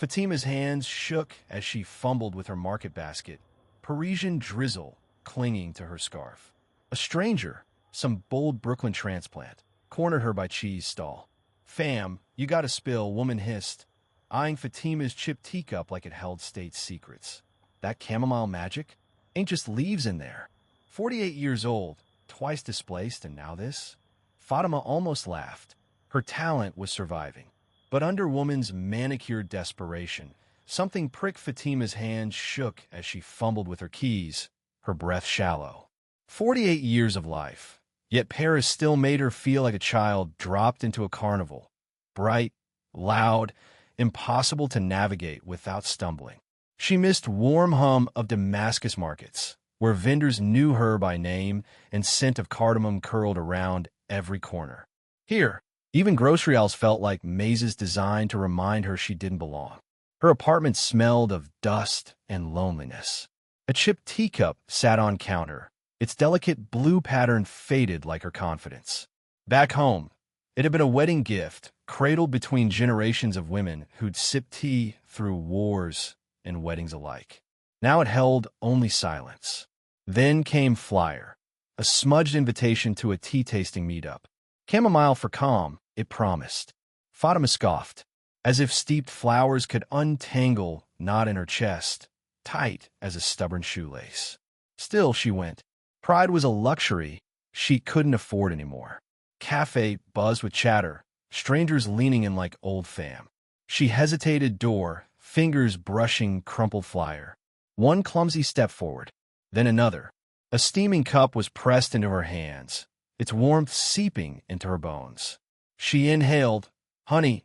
Fatima's hands shook as she fumbled with her market basket, Parisian drizzle clinging to her scarf. A stranger, some bold Brooklyn transplant, cornered her by cheese stall. "Fam, you gotta spill," woman hissed, eyeing Fatima's chipped teacup like it held state secrets. "That chamomile magic? Ain't just leaves in there." 48 years old, twice displaced, and now this? Fatima almost laughed. Her talent was surviving. But under woman's manicured desperation, something pricked Fatima's hand shook as she fumbled with her keys, her breath shallow. 48 years of life, yet Paris still made her feel like a child dropped into a carnival. Bright, loud, impossible to navigate without stumbling. She missed warm hum of Damascus markets, where vendors knew her by name and scent of cardamom curled around every corner. Here, even grocery aisles felt like mazes designed to remind her she didn't belong. Her apartment smelled of dust and loneliness. A chipped teacup sat on counter, its delicate blue pattern faded like her confidence. Back home, it had been a wedding gift, cradled between generations of women who'd sipped tea through wars and weddings alike. Now it held only silence. Then came Flyer, a smudged invitation to a tea-tasting meetup. Chamomile for calm, it promised. Fatima scoffed, as if steeped flowers could untangle knot in her chest, tight as a stubborn shoelace. Still, she went. Pride was a luxury she couldn't afford anymore. Cafe buzzed with chatter, strangers leaning in like old fam. She hesitated door, fingers brushing crumpled flyer. One clumsy step forward, then another. A steaming cup was pressed into her hands, its warmth seeping into her bones. She inhaled, honey,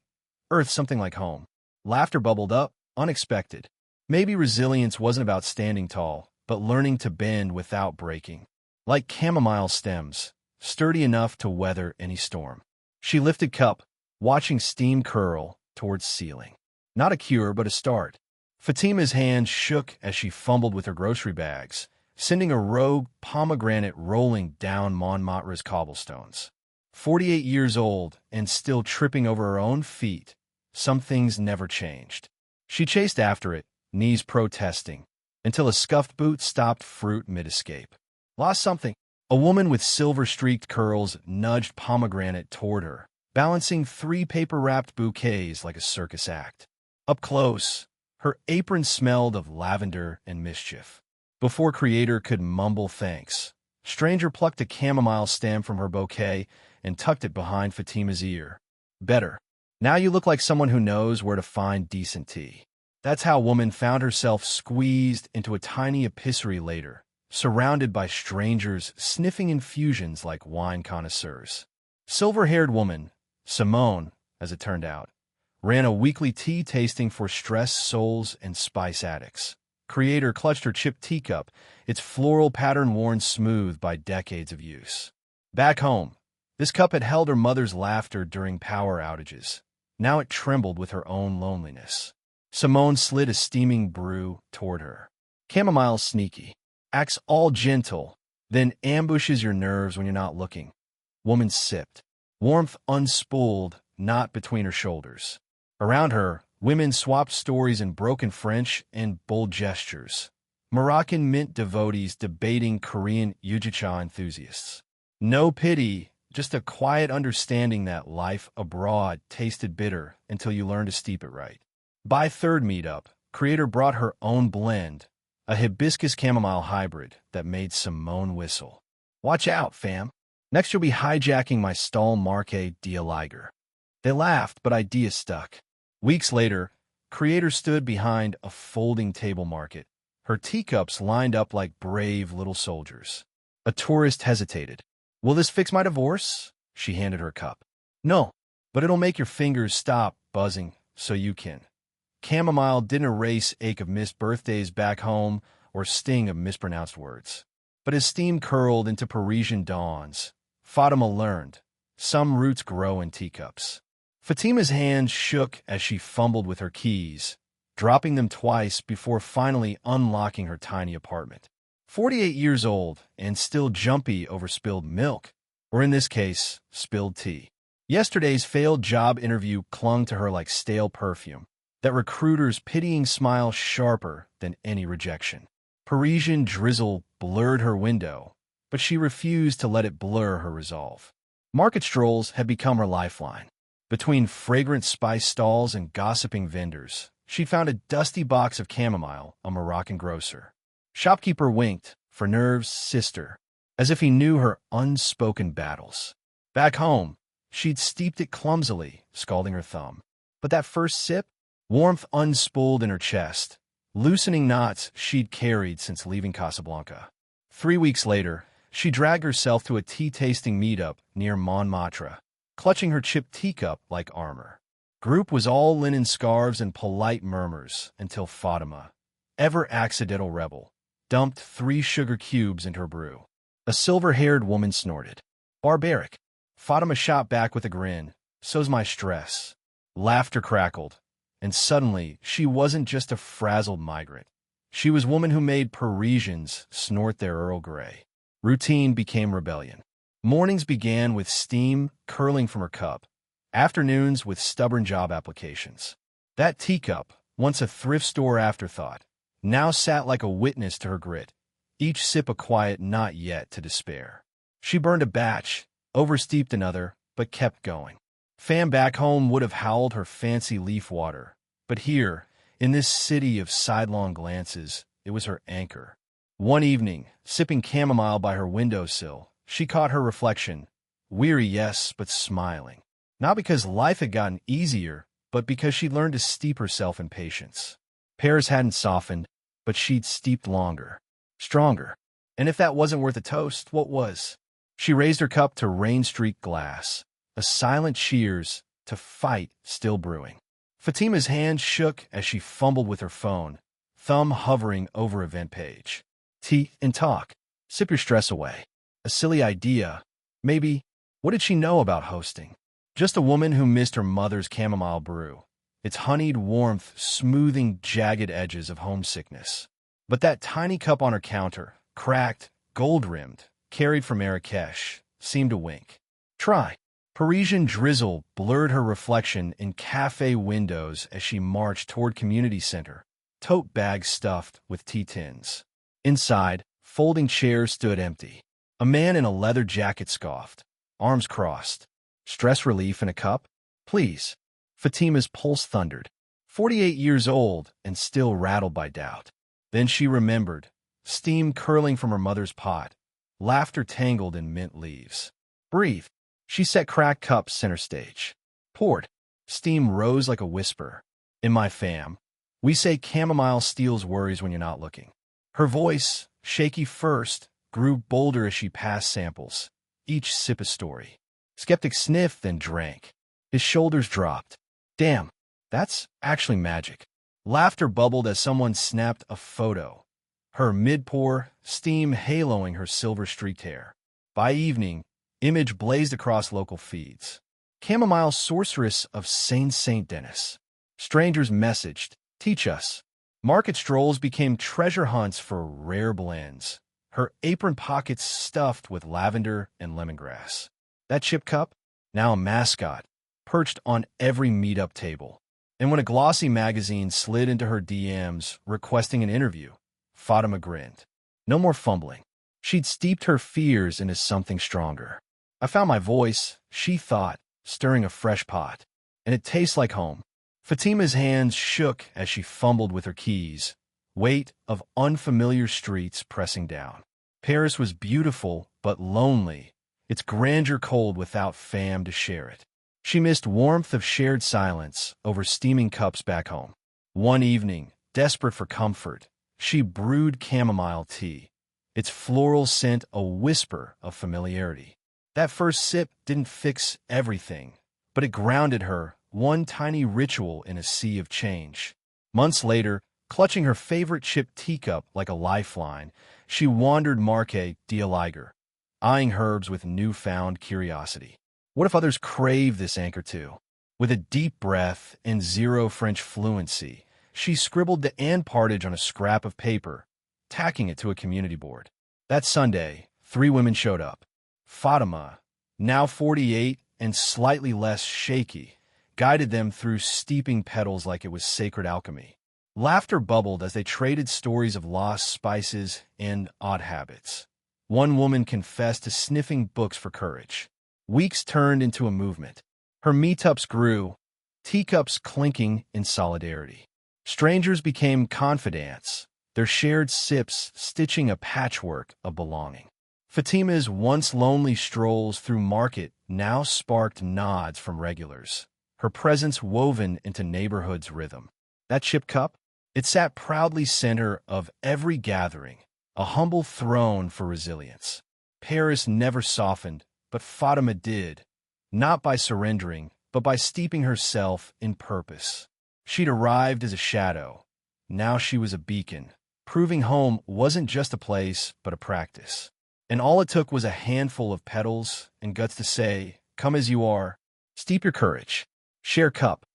earth something like home. Laughter bubbled up, unexpected. Maybe resilience wasn't about standing tall, but learning to bend without breaking. Like chamomile stems, sturdy enough to weather any storm. She lifted cup, watching steam curl towards ceiling. Not a cure, but a start. Fatima's hand shook as she fumbled with her grocery bags, sending a rogue pomegranate rolling down Montmartre's cobblestones. 48 years old and still tripping over her own feet, some things never changed. She chased after it, knees protesting, until a scuffed boot stopped fruit mid-escape. Lost something. A woman with silver-streaked curls nudged pomegranate toward her, balancing 3 paper-wrapped bouquets like a circus act. Up close, her apron smelled of lavender and mischief. Before creator could mumble thanks, stranger plucked a chamomile stem from her bouquet and tucked it behind Fatima's ear. "Better. Now you look like someone who knows where to find decent tea." That's how woman found herself squeezed into a tiny epicery later, surrounded by strangers sniffing infusions like wine connoisseurs. Silver-haired woman, Simone, as it turned out, ran a weekly tea tasting for stressed souls and spice addicts. Creator clutched her chipped teacup, its floral pattern worn smooth by decades of use. Back home, this cup had held her mother's laughter during power outages. Now it trembled with her own loneliness. Simone slid a steaming brew toward her. Chamomile's sneaky. Acts all gentle, then ambushes your nerves when you're not looking. Woman sipped. Warmth unspooled, not between her shoulders. Around her, women swapped stories in broken French and bold gestures. Moroccan mint devotees debating Korean yujicha enthusiasts. No pity, just a quiet understanding that life abroad tasted bitter until you learned to steep it right. By third meetup, creator brought her own blend, a hibiscus chamomile hybrid that made Simone whistle. "Watch out, fam. Next you'll be hijacking my stall Marque dia Liger." They laughed, but ideas stuck. Weeks later, creator stood behind a folding table market, her teacups lined up like brave little soldiers. A tourist hesitated. "Will this fix my divorce?" She handed her a cup. "No, but it'll make your fingers stop buzzing so you can." Chamomile didn't erase ache of missed birthdays back home or sting of mispronounced words. But as steam curled into Parisian dawns, Fatima learned, some roots grow in teacups. Fatima's hands shook as she fumbled with her keys, dropping them twice before finally unlocking her tiny apartment. 48 years old and still jumpy over spilled milk, or in this case, spilled tea. Yesterday's failed job interview clung to her like stale perfume. that recruiter's pitying smile sharper than any rejection. Parisian drizzle blurred her window, but she refused to let it blur her resolve. Market strolls had become her lifeline. Between fragrant spice stalls and gossiping vendors, she found a dusty box of chamomile, a Moroccan grocer. Shopkeeper winked, for Nerve's sister, as if he knew her unspoken battles. Back home, she'd steeped it clumsily, scalding her thumb. But that first sip, warmth unspooled in her chest, loosening knots she'd carried since leaving Casablanca. 3 weeks later, she dragged herself to a tea-tasting meetup near Montmartre, clutching her chipped teacup like armor. Group was all linen scarves and polite murmurs until Fatima, ever accidental rebel, dumped 3 sugar cubes into her brew. A silver-haired woman snorted. Barbaric. Fatima shot back with a grin. So's my stress. Laughter crackled, and suddenly she wasn't just a frazzled migrant. She was woman who made Parisians snort their Earl Grey. Routine became rebellion. Mornings began with steam curling from her cup, afternoons with stubborn job applications. That teacup, once a thrift store afterthought, now sat like a witness to her grit, each sip a quiet not yet to despair. She burned a batch, oversteeped another, but kept going. Fam back home would have howled her fancy leaf water, but here, in this city of sidelong glances, it was her anchor. One evening, sipping chamomile by her windowsill, she caught her reflection, weary yes, but smiling. Not because life had gotten easier, but because she'd learned to steep herself in patience. Pears hadn't softened, but she'd steeped longer, stronger. And if that wasn't worth a toast, what was? She raised her cup to rain-streaked glass, a silent cheers to fight still brewing. Fatima's hand shook as she fumbled with her phone, thumb hovering over event page. Tea and talk. Sip your stress away. A silly idea. Maybe. What did she know about hosting? Just a woman who missed her mother's chamomile brew, its honeyed warmth smoothing jagged edges of homesickness. But that tiny cup on her counter, cracked, gold-rimmed, carried from Marrakesh, seemed to wink. Try. Parisian drizzle blurred her reflection in cafe windows as she marched toward community center, tote bags stuffed with tea tins. Inside, folding chairs stood empty. A man in a leather jacket scoffed, arms crossed. Stress relief in a cup? Please. Fatima's pulse thundered. 48 years old and still rattled by doubt. Then she remembered, steam curling from her mother's pot, laughter tangled in mint leaves. Breathe. She set cracked cups center stage. Poured. Steam rose like a whisper. In my fam, we say chamomile steals worries when you're not looking. Her voice, shaky first, grew bolder as she passed samples, each sip a story. Skeptic sniffed, then drank. His shoulders dropped. Damn, that's actually magic. Laughter bubbled as someone snapped a photo, her mid-pour, steam haloing her silver-streaked hair. By evening, image blazed across local feeds. Chamomile sorceress of Saint Denis. Strangers messaged, teach us. Market strolls became treasure hunts for rare blends, her apron pockets stuffed with lavender and lemongrass. That chip cup, now a mascot, perched on every meetup table. And when a glossy magazine slid into her DMs requesting an interview, Fatima grinned. No more fumbling. She'd steeped her fears into something stronger. I found my voice, she thought, stirring a fresh pot. And it tastes like home. Fatima's hands shook as she fumbled with her keys, weight of unfamiliar streets pressing down. Paris was beautiful, but lonely, its grandeur cold without fam to share it. She missed warmth of shared silence over steaming cups back home. One evening, desperate for comfort, she brewed chamomile tea, its floral scent a whisper of familiarity. That first sip didn't fix everything, but it grounded her, one tiny ritual in a sea of change. Months later, clutching her favorite chipped teacup like a lifeline, she wandered Marquet d'Aliger, eyeing herbs with newfound curiosity. What if others crave this anchor too? With a deep breath and zero French fluency, she scribbled the and partage on a scrap of paper, tacking it to a community board. That Sunday, 3 women showed up. Fatima, now 48 and slightly less shaky, guided them through steeping petals like it was sacred alchemy. Laughter bubbled as they traded stories of lost spices and odd habits. One woman confessed to sniffing books for courage. Weeks turned into a movement. Her meetups grew, teacups clinking in solidarity. Strangers became confidants, their shared sips stitching a patchwork of belonging. Fatima's once lonely strolls through market now sparked nods from regulars, her presence woven into neighborhood's rhythm. That chip cup? It sat proudly center of every gathering, a humble throne for resilience. Paris never softened, but Fatima did, not by surrendering, but by steeping herself in purpose. She'd arrived as a shadow. Now she was a beacon, proving home wasn't just a place, but a practice. And all it took was a handful of petals and guts to say, "Come as you are, steep your courage, share cup,